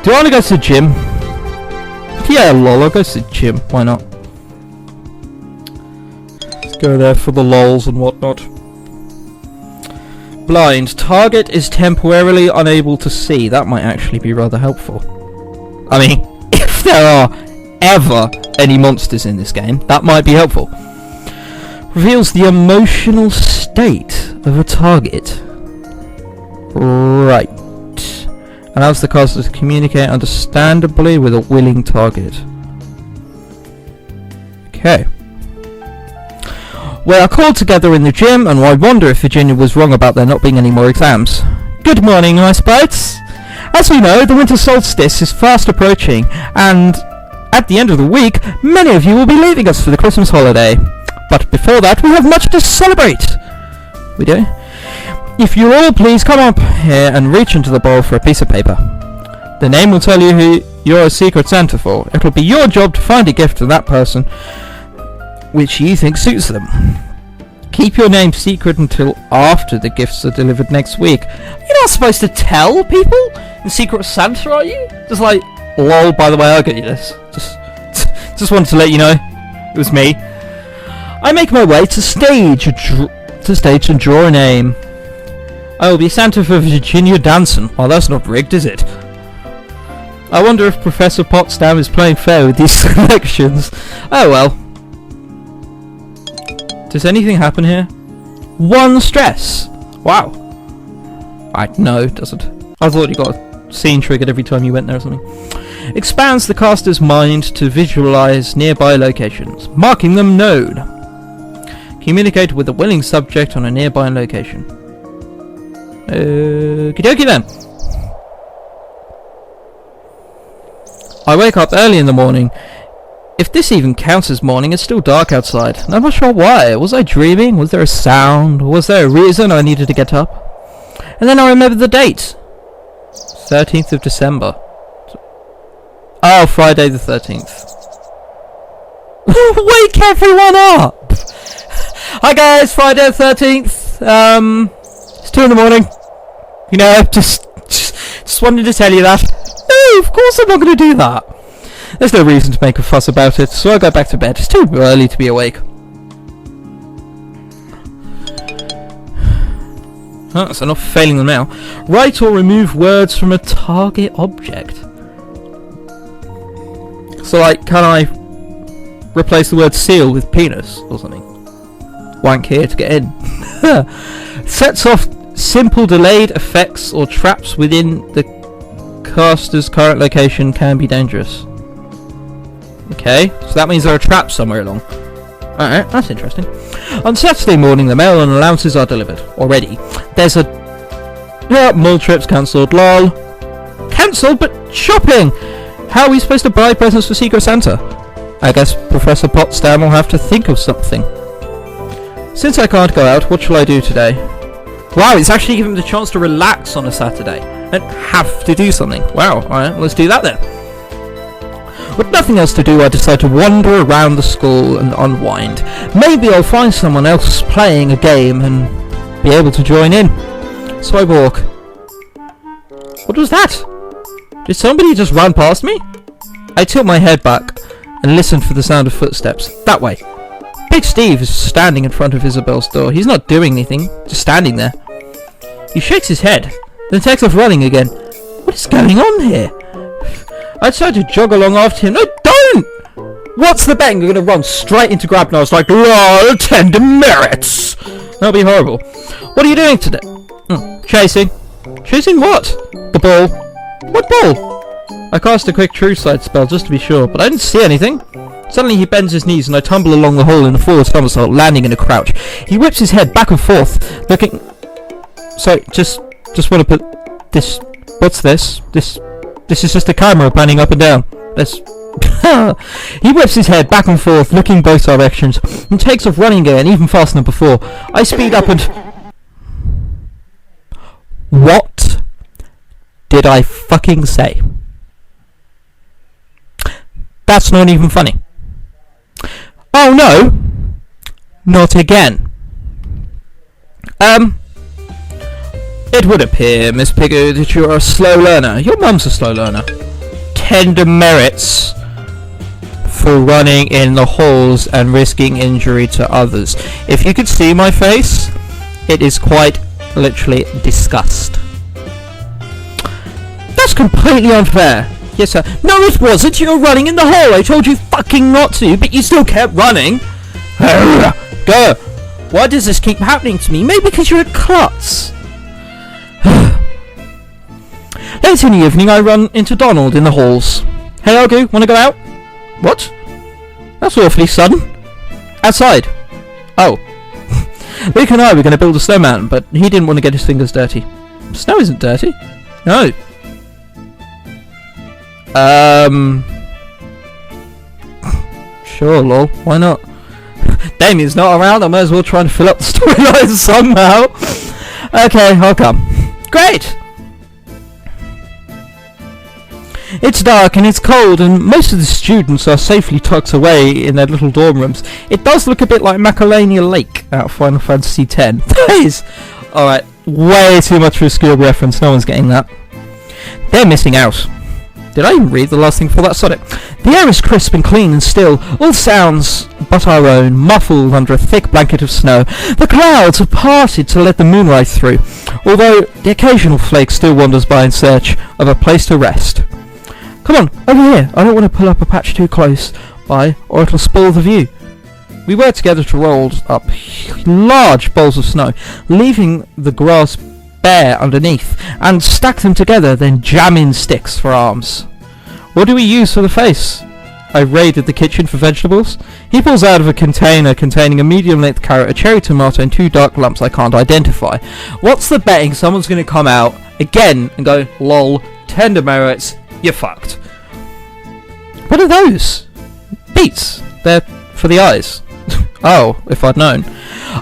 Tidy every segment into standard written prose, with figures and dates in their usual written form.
Do I want to go to the gym? Yeah, lol, I'll go to the gym. Why not? Let's go there for the lols and whatnot. Blind. Target is temporarily unable to see. That might actually be rather helpful. I mean, if there are ever any monsters in this game, that might be helpful. Reveals the emotional state of a target. Right. Allows the caster to communicate understandably with a willing target. Okay. We are called together in the gym, and I wonder if Virginia was wrong about there not being any more exams. Good morning, Ice Bites. As we know, the winter solstice is fast approaching, and at the end of the week, many of you will be leaving us for the Christmas holiday. But before that, we have much to celebrate. We do? If you'll all please come up here and reach into the bowl for a piece of paper. The name will tell you who you're a Secret Santa for. It'll be your job to find a gift for that person which you think suits them. Keep your name secret until after the gifts are delivered next week. You're not supposed to tell people in Secret Santa, are you? Just like, lol, by the way, I'll get you this. Just wanted to let you know. It was me. I make my way to stage and draw a name. I will be Santa for Virginia Danson. Well, that's not rigged, is it? I wonder if Professor Potsdam is playing fair with these selections. Oh well. Does anything happen here? 1 stress. Wow. No, it doesn't. I thought you got a scene triggered every time you went there or something. Expands the caster's mind to visualize nearby locations, marking them known. Communicate with a willing subject on a nearby location. Okie dokie then. I wake up early in the morning. If this even counts as morning, it's still dark outside. And I'm not sure why. Was I dreaming? Was there a sound? Was there a reason I needed to get up? And then I remember the date. 13th of December. Oh, Friday the 13th. Wake everyone up! Hi guys, Friday the 13th. It's 2 in the morning. You know, just wanted to tell you that. No, of course I'm not going to do that. There's no reason to make a fuss about it, so I go back to bed. It's too early to be awake. That's enough failing them now. Write or remove words from a target object. So, like, can I replace the word seal with penis or something? Wank here to get in. Sets off simple delayed effects or traps within the caster's current location can be dangerous. Okay, so that means there are traps somewhere along. Alright, that's interesting. On Saturday morning, the mail and allowances are delivered. Already. There's a... Yeah, mall trips cancelled, lol. Cancelled, but shopping! How are we supposed to buy presents for Secret Santa? I guess Professor Potsdam will have to think of something. Since I can't go out, what shall I do today? Wow, it's actually given me the chance to relax on a Saturday. And have to do something. Wow, alright, let's do that then. With nothing else to do, I decide to wander around the school and unwind. Maybe I'll find someone else playing a game and be able to join in. So I walk. What was that? Did somebody just run past me? I tilt my head back and listen for the sound of footsteps. That way. Big Steve is standing in front of Isabel's door. He's not doing anything, just standing there. He shakes his head, then takes off running again. What is going on here? I decide to jog along after him. No, don't! What's the bet? You're going to run straight into Grabnar's like, lol, 10 demerits! That'll be horrible. What are you doing today? Chasing. Chasing what? The ball. What ball? I cast a quick true sight spell just to be sure, but I didn't see anything. Suddenly he bends his knees and I tumble along the hall in a forward somersault, landing in a crouch. He whips his head back and forth, looking... Sorry, just want to put this... What's this? This is just a camera panning up and down. This... He whips his head back and forth, looking both directions, and takes off running again, even faster than before. I speed up and... What did I fucking say? That's not even funny. Oh no! Not again. It would appear, Miss Piggood, that you are a slow learner. Your mum's a slow learner. 10 demerits for running in the halls and risking injury to others. If you could see my face, it is quite literally disgust. That's completely unfair. Yes, sir. No, it wasn't. You were running in the hole. I told you fucking not to, but you still kept running. Go. Why does this keep happening to me? Maybe because you're a klutz. Later in the evening, I run into Donald in the halls. Hey, Argu, wanna go out? What? That's awfully sudden. Outside. Oh. Luke and I were going to build a snowman, but he didn't want to get his fingers dirty. Snow isn't dirty. No. Sure, lol. Why not? Damien's not around. I might as well try and fill up the storyline somehow. Okay, I'll come. Great. It's dark and it's cold, and most of the students are safely tucked away in their little dorm rooms. It does look a bit like Macalania Lake out of Final Fantasy X. That is... Alright, way too much for a school reference. No one's getting that. They're missing out. Did I even read the last thing before that? Sorry. The air is crisp and clean and still. All sounds but our own, muffled under a thick blanket of snow. The clouds have parted to let the moonlight through, although the occasional flake still wanders by in search of a place to rest. Come on, over here. I don't want to pull up a patch too close by, or it'll spoil the view. We worked together to roll up large bowls of snow, leaving the grass bare underneath, and stack them together, then jam in sticks for arms. What do we use for the face? I raided the kitchen for vegetables. He pulls out of a container containing a medium-length carrot, a cherry tomato, and 2 dark lumps I can't identify. What's the betting someone's going to come out again and go, lol, 10 demerits, you're fucked. What are those? Beets. They're for the eyes. Oh, if I'd known.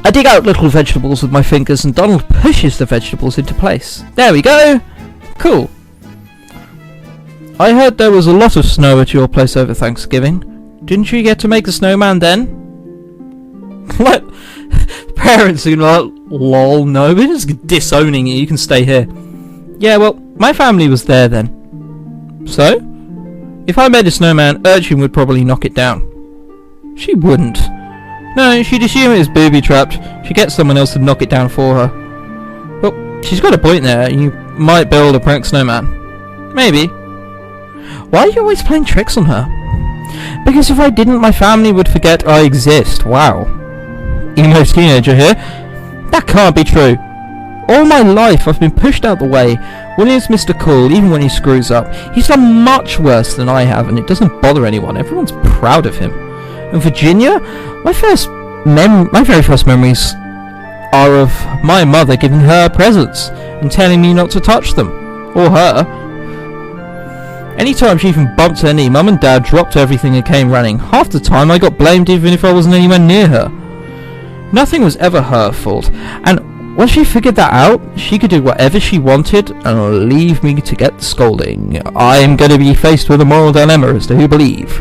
I dig out little vegetables with my fingers and Donald pushes the vegetables into place. There we go. Cool. I heard there was a lot of snow at your place over Thanksgiving. Didn't you get to make a snowman then? What? Parents are like, lol, no, we're just disowning you, you can stay here. Yeah, well, my family was there then. So? If I made a snowman, Urchin would probably knock it down. She wouldn't. No, she'd assume it was booby-trapped. She'd get someone else to knock it down for her. Well, she's got a point there. You might build a prank snowman. Maybe. Why are you always playing tricks on her? Because if I didn't, my family would forget I exist. Wow. Emo teenager here? That can't be true. All my life I've been pushed out the way. William's Mr. Cool, even when he screws up. He's done much worse than I have, and it doesn't bother anyone. Everyone's proud of him. And Virginia? My very first memories are of my mother giving her presents and telling me not to touch them. Or her. Anytime she even bumped her knee, Mum and Dad dropped everything and came running. Half the time I got blamed even if I wasn't anywhere near her. Nothing was ever her fault, and when she figured that out, she could do whatever she wanted and leave me to get the scolding. I am going to be faced with a moral dilemma as to who believe.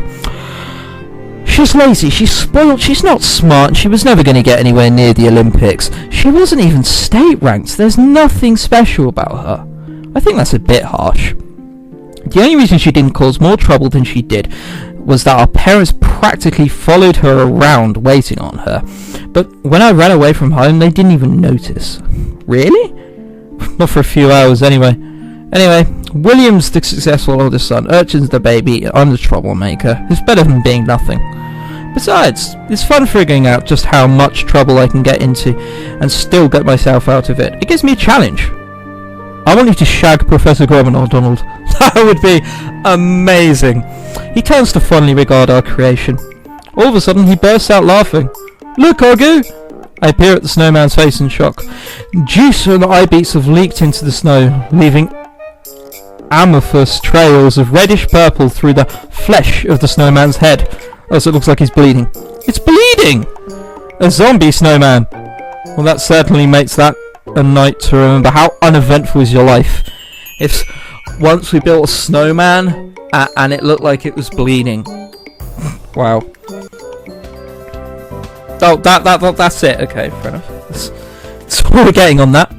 She's lazy, she's spoiled, she's not smart, and she was never going to get anywhere near the Olympics. She wasn't even state ranked. There's nothing special about her. I think that's a bit harsh. The only reason she didn't cause more trouble than she did was that our parents practically followed her around waiting on her. But when I ran away from home, they didn't even notice. Really? Not for a few hours anyway. Anyway, William's the successful oldest son, Urchin's the baby, I'm the troublemaker. It's better than being nothing. Besides, it's fun figuring out just how much trouble I can get into and still get myself out of it. It gives me a challenge. I want you to shag Professor Grommenor, Donald. That would be amazing. He turns to fondly regard our creation. All of a sudden, he bursts out laughing. Look, Argu! I peer at the snowman's face in shock. Juice and eye beats have leaked into the snow, leaving amorphous trails of reddish purple through the flesh of the snowman's head. Oh, so it looks like he's bleeding. It's bleeding! A zombie snowman! Well, that certainly makes that a night to remember. How uneventful is your life? If once we built a snowman and it looked like it was bleeding. Wow. Oh, that's it. Okay, fair enough. That's all we're getting on that.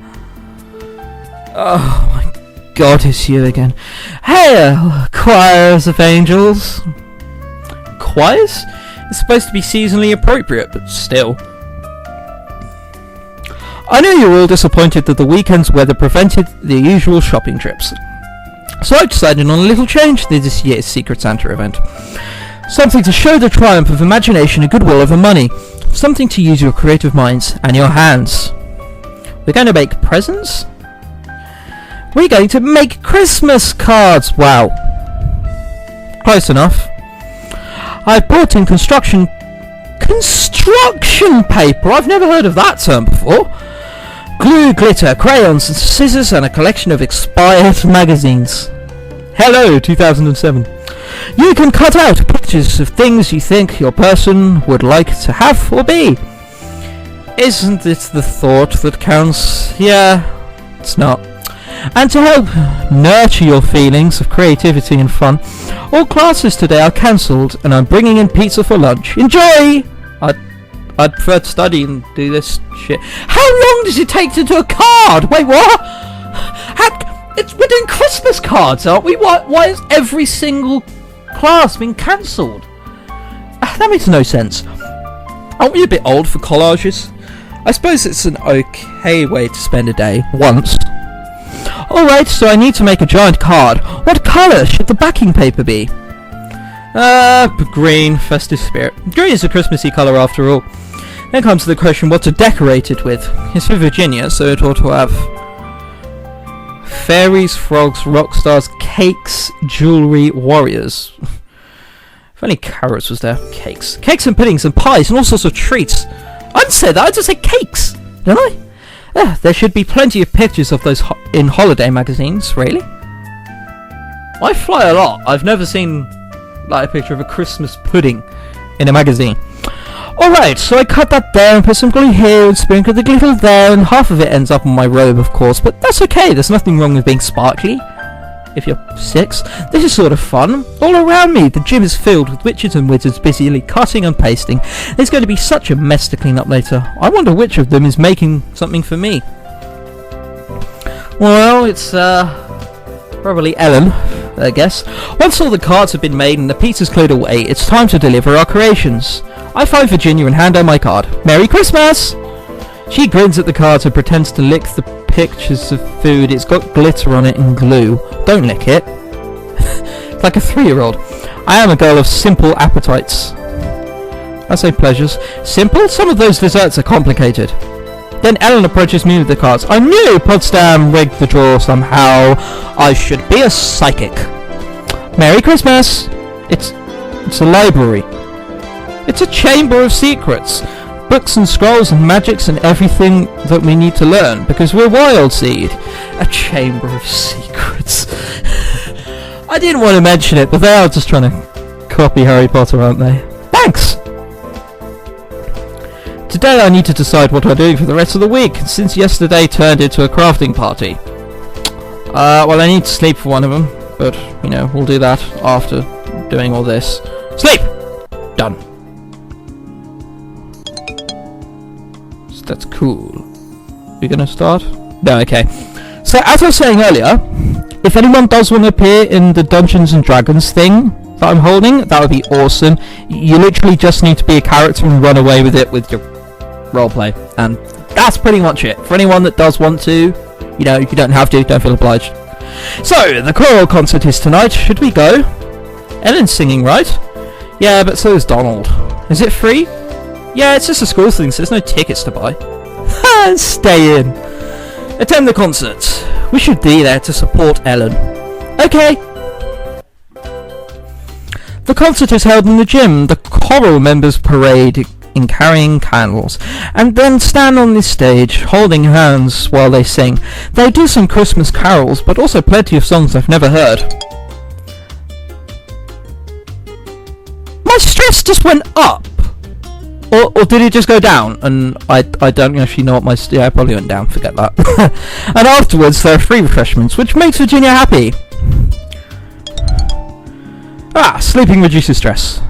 Oh my God, it's you again. Hail, choirs of angels. Choirs? It's supposed to be seasonally appropriate, but still. I know you're all disappointed that the weekend's weather prevented the usual shopping trips. So I've decided on a little change to this year's Secret Santa event. Something to show the triumph of imagination and goodwill over money. Something to use your creative minds and your hands. We're going to make presents? We're going to make Christmas cards! Wow. Close enough. I've brought in construction paper! I've never heard of that term before. Glue, glitter, crayons, and scissors, and a collection of expired magazines. Hello, 2007. You can cut out pictures of things you think your person would like to have or be. Isn't it the thought that counts? Yeah, it's not. And to help nurture your feelings of creativity and fun, all classes today are cancelled and I'm bringing in pizza for lunch. Enjoy! I'd prefer to study and do this shit. How long does it take to do a card? Wait, what? We're doing Christmas cards, aren't we? Why is every single class being cancelled? That makes no sense. Aren't we a bit old for collages? I suppose it's an okay way to spend a day, once. Alright, so I need to make a giant card. What colour should the backing paper be? Green, festive spirit. Green is a Christmassy colour after all. Then comes the question what to decorate it with. It's for Virginia, so it ought to have fairies, frogs, rock stars, cakes, jewellery, warriors. If only carrots was there. Cakes. Cakes and puddings and pies and all sorts of treats. I didn't say that, I just said cakes, didn't I? Yeah, there should be plenty of pictures of those in holiday magazines, really. I fly a lot. I've never seen like a picture of a Christmas pudding in a magazine. Alright, so I cut that there and put some glue here and sprinkle the glitter there, and half of it ends up on my robe, of course, but that's okay. There's nothing wrong with being sparkly. If you're 6, this is sort of fun. All around me, the gym is filled with witches and wizards busily cutting and pasting. There's going to be such a mess to clean up later. I wonder which of them is making something for me. Well, it's probably Ellen, I guess. Once all the cards have been made and the pizza's cleared away, it's time to deliver our creations. I find Virginia and hand her my card. Merry Christmas! She grins at the cards and pretends to lick the pictures of food. It's got glitter on it and glue. Don't lick it. Like a 3-year-old. I am a girl of simple appetites. I say pleasures. Simple? Some of those desserts are complicated. Then Ellen approaches me with the cards. I knew Potsdam rigged the draw somehow. I should be a psychic. Merry Christmas! It's a library. It's a chamber of secrets. Books and scrolls and magics and everything that we need to learn, because we're Wild Seed. A chamber of secrets. I didn't want to mention it, but they are just trying to copy Harry Potter, aren't they? Thanks! Today I need to decide what I'm doing for the rest of the week, since yesterday turned into a crafting party. Well, I need to sleep for one of them, but, you know, we'll do that after doing all this. Sleep! Done. That's cool. We're gonna start? No, okay. So, as I was saying earlier, if anyone does want to appear in the Dungeons and Dragons thing that I'm holding, that would be awesome. You literally just need to be a character and run away with it with your roleplay. And that's pretty much it. For anyone that does want to, you know, you don't have to, don't feel obliged. So, the choral concert is tonight. Should we go? Ellen's singing, right? Yeah, but so is Donald. Is it free? Yeah, it's just a school thing, so there's no tickets to buy. Ha! Stay in. Attend the concert. We should be there to support Ellen. Okay. The concert is held in the gym. The choral members parade in carrying candles, and then stand on this stage, holding hands while they sing. They do some Christmas carols, but also plenty of songs I've never heard. My stress just went up. Or did it just go down? And I don't actually know what my... Yeah, I probably went down. Forget that. And afterwards, there are free refreshments, which makes Virginia happy. Sleeping reduces stress.